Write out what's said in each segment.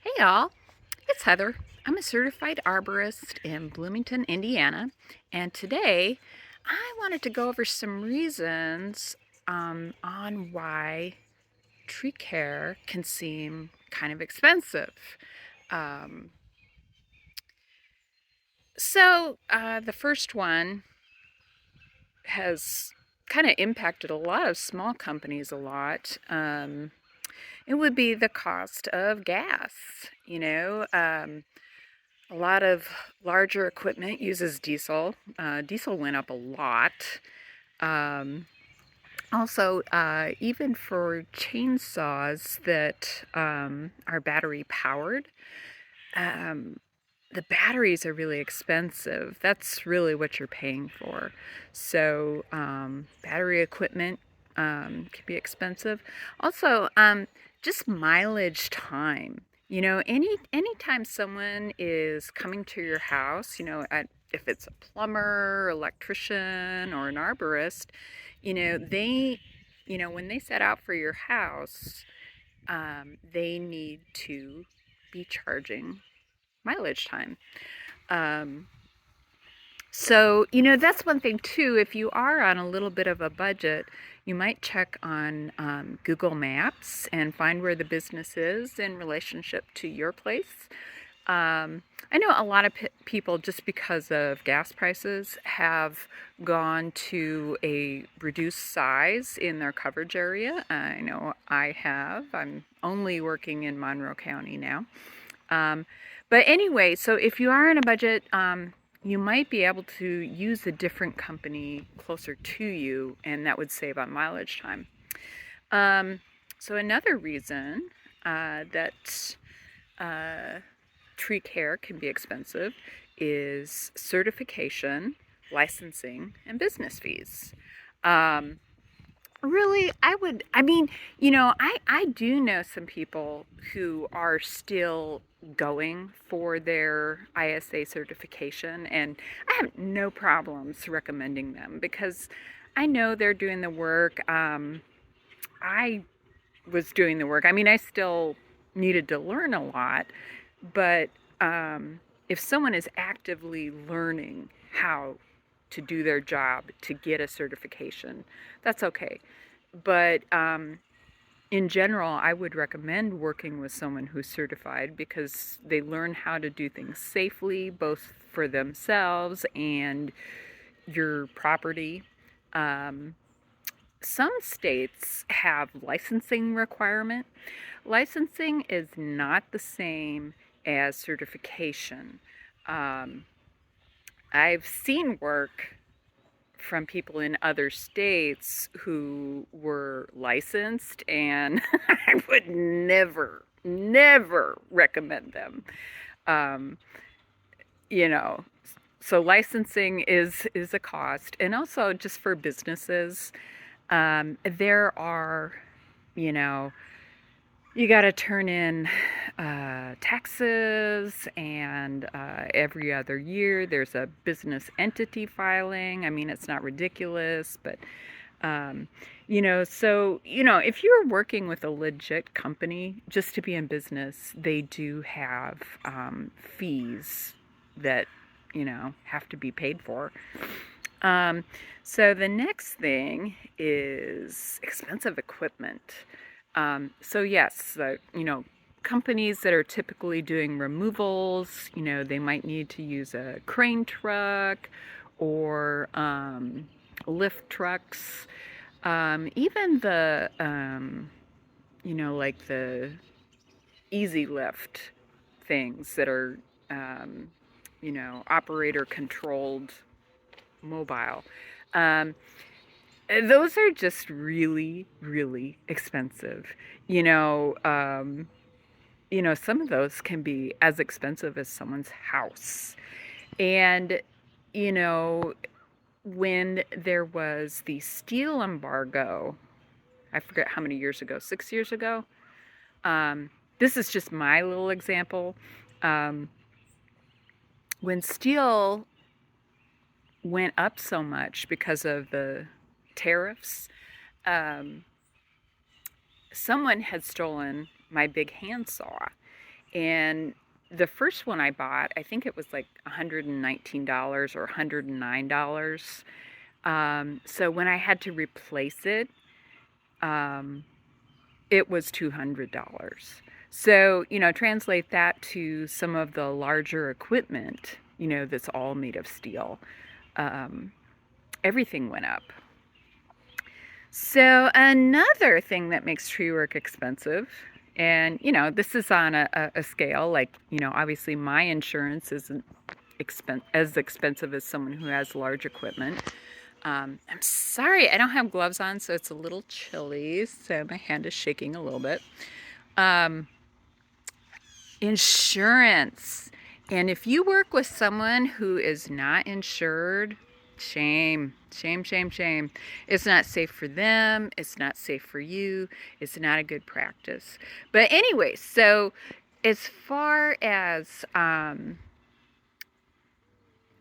Hey y'all, it's Heather. I'm a certified arborist in Bloomington, Indiana, and today I wanted to go over some reasons on why tree care can seem kind of expensive. Um, the first one has kind of impacted a lot of small companies a lot. It would be the cost of gas. A lot of larger equipment uses diesel. Diesel went up a lot. Um, even for chainsaws that are battery powered, um, the batteries are really expensive. That's really what you're paying for. Battery equipment can be expensive. Just mileage time. Anytime someone is coming to your house, if it's a plumber, electrician, or an arborist, when they set out for your house, they need to be charging mileage time. Um, that's one thing too. If you are on a little bit of a budget, you might check on Google Maps and find where the business is in relationship to your place. I know a lot of people, just because of gas prices, have gone to a reduced size in their coverage area. I know I have. I'm only working in Monroe County now. Um, but anyway, so if you are on a budget, you might be able to use a different company closer to you, and that would save on mileage time. So another reason that tree care can be expensive is certification, licensing, and business fees. Um, Really, I do know some people who are still going for their ISA certification, and I have no problems recommending them because I know they're doing the work. I was doing the work. I still needed to learn a lot, but if someone is actively learning how to do their job to get a certification, that's okay. But in general, I would recommend working with someone who's certified because they learn how to do things safely, both for themselves and your property. Um, some states have licensing requirement. Licensing is not the same as certification. Um, I've seen work from people in other states who were licensed, and I would never recommend them. Um, you know, so licensing is a cost, and also just for businesses, there are, you know, you got to turn in taxes, and every other year there's a business entity filing. It's not ridiculous, but um, if you're working with a legit company, just to be in business, they do have fees that have to be paid for. Um, so the next thing is expensive equipment. Yes, companies that are typically doing removals, they might need to use a crane truck or lift trucks. Even like the easy lift things that are, operator controlled mobile. Um, those are just really expensive. You know, um, some of those can be as expensive as someone's house. And, you know, when there was the steel embargo, I forget how many years ago, 6 years ago. Um, this is just my little example. Um, when steel went up so much because of the tariffs, um, someone had stolen my big handsaw, And the first one I bought, I think it was like $119 or $109. So when I had to replace it, um, it was $200. So, translate that to some of the larger equipment, that's all made of steel. Um, Everything went up. So, another thing that makes tree work expensive, and this is on a scale like, obviously my insurance isn't as expensive as someone who has large equipment. I'm sorry, I don't have gloves on, so it's a little chilly, so my hand is shaking a little bit. Um, Insurance. And if you work with someone who is not insured, shame, shame, shame, shame. It's not safe for them. It's not safe for you. It's not a good practice. But anyway, so as far as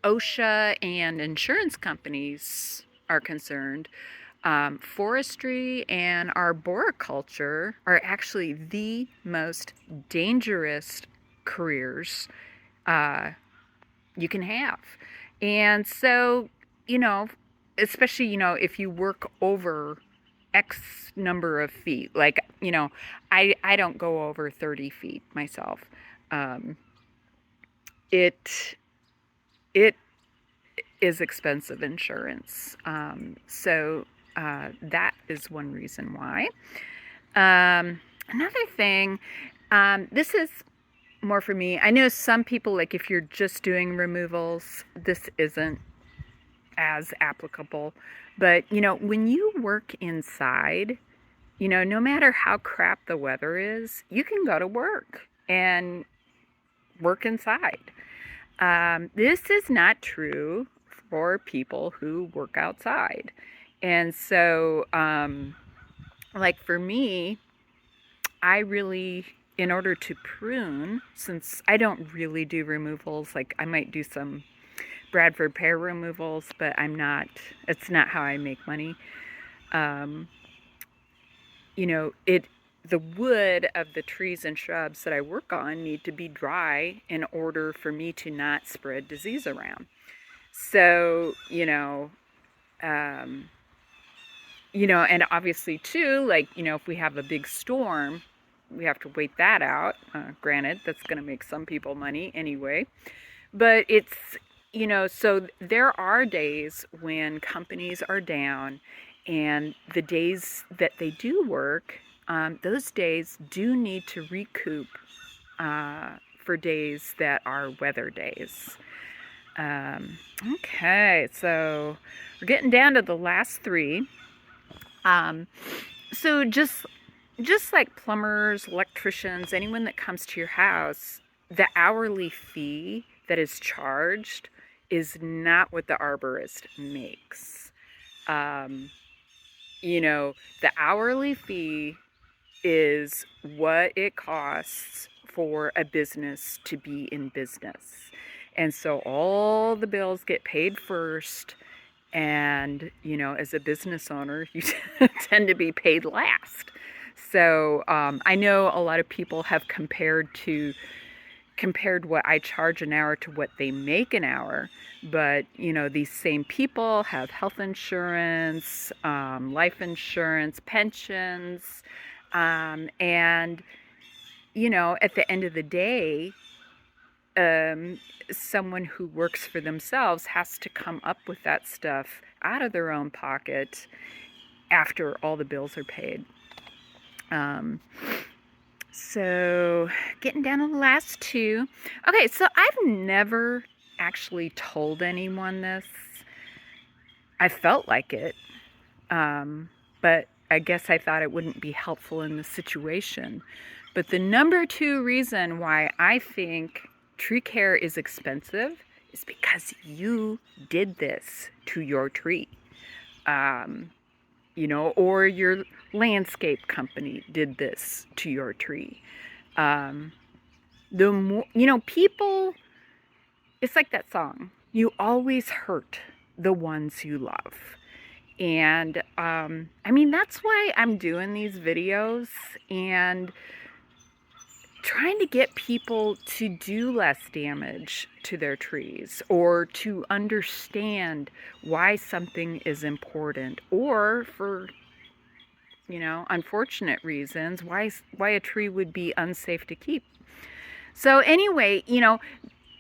OSHA and insurance companies are concerned, forestry and arboriculture are actually the most dangerous careers you can have. And so, you know, especially, if you work over X number of feet, like, I don't go over 30 feet myself. Um, it, it is expensive insurance. So that is one reason why. Another thing, this is more for me. I know some people, like if you're just doing removals, this isn't as applicable. But, when you work inside, no matter how crap the weather is, you can go to work and work inside. This is not true for people who work outside. And so, like for me, I really, in order to prune, since I don't really do removals, like I might do some Bradford pear removals, but it's not how I make money. Um, the wood of the trees and shrubs that I work on need to be dry in order for me to not spread disease around. So, um, and obviously too, like, if we have a big storm, we have to wait that out. Granted, that's going to make some people money anyway. But it's, so there are days when companies are down, and the days that they do work, those days do need to recoup for days that are weather days. Okay, so we're getting down to the last three. So just like plumbers, electricians, anyone that comes to your house, the hourly fee that is charged is not what the arborist makes. The hourly fee is what it costs for a business to be in business. And so all the bills get paid first. And, as a business owner, you tend to be paid last. So I know a lot of people have compared what I charge an hour to what they make an hour. But, these same people have health insurance, life insurance, pensions. And, at the end of the day, someone who works for themselves has to come up with that stuff out of their own pocket after all the bills are paid. So getting down to the last two. Okay, so I've never actually told anyone this. I felt like it, but I guess I thought it wouldn't be helpful in the situation. But the number two reason why I think tree care is expensive is because you did this to your tree. Or your landscape company did this to your tree. The more, people, it's like that song, you always hurt the ones you love. And that's why I'm doing these videos. And trying to get people to do less damage to their trees or to understand why something is important, or for unfortunate reasons why a tree would be unsafe to keep. So anyway,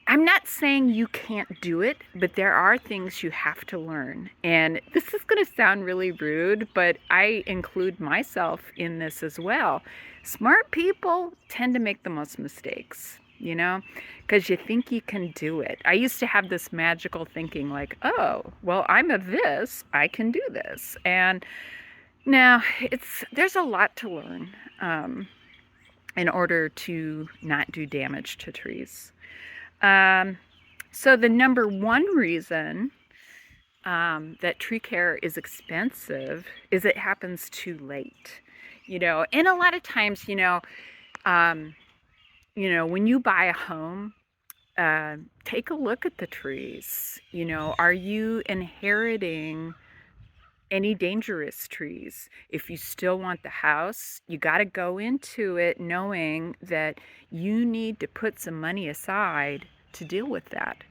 I'm not saying you can't do it, but there are things you have to learn. And this is going to sound really rude, but I include myself in this as well. Smart people tend to make the most mistakes, because you think you can do it. I used to have this magical thinking like, oh, well, I'm a this, I can do this. And now there's a lot to learn in order to not do damage to trees. So the number one reason that tree care is expensive is it happens too late. And a lot of times, when you buy a home, take a look at the trees. Are you inheriting any dangerous trees? If you still want the house, you got to go into it knowing that you need to put some money aside to deal with that.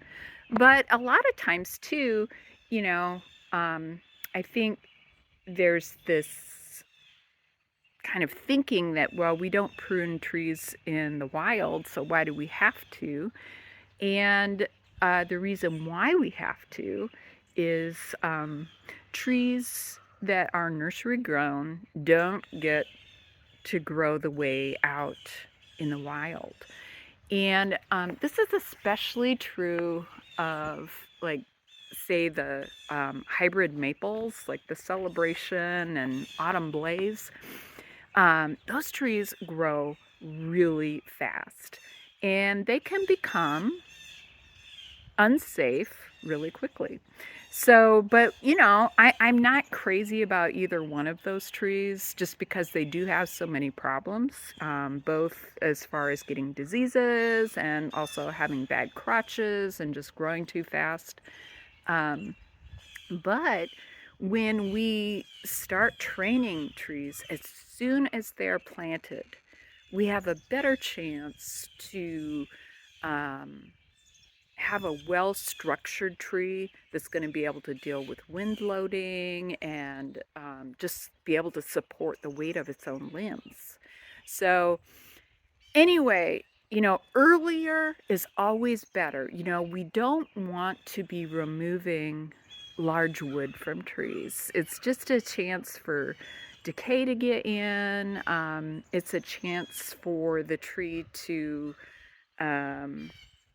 But a lot of times too, I think there's this kind of thinking that, well, we don't prune trees in the wild, so why do we have to? And the reason why we have to is trees that are nursery grown don't get to grow the way out in the wild. And this is especially true of, like, say, the hybrid maples, like the Celebration and Autumn Blaze. Those trees grow really fast, and they can become unsafe really quickly. So, but I'm not crazy about either one of those trees, just because they do have so many problems, both as far as getting diseases and also having bad crotches and just growing too fast. But when we start training trees as soon as they're planted, we have a better chance to have a well-structured tree that's going to be able to deal with wind loading and just be able to support the weight of its own limbs. So anyway, earlier is always better. We don't want to be removing large wood from trees. It's just a chance for decay to get in. It's a chance for the tree to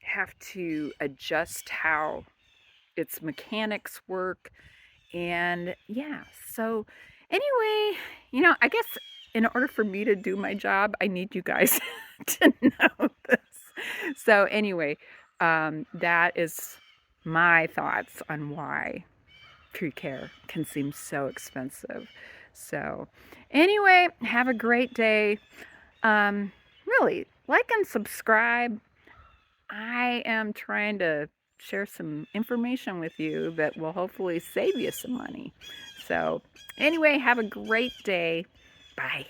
have to adjust how its mechanics work. And yeah, so anyway, I guess in order for me to do my job, I need you guys to know this. So anyway, that is my thoughts on why tree care can seem so expensive. So anyway, have a great day. Really, like and subscribe. I am trying to share some information with you that will hopefully save you some money. So anyway, have a great day. Bye.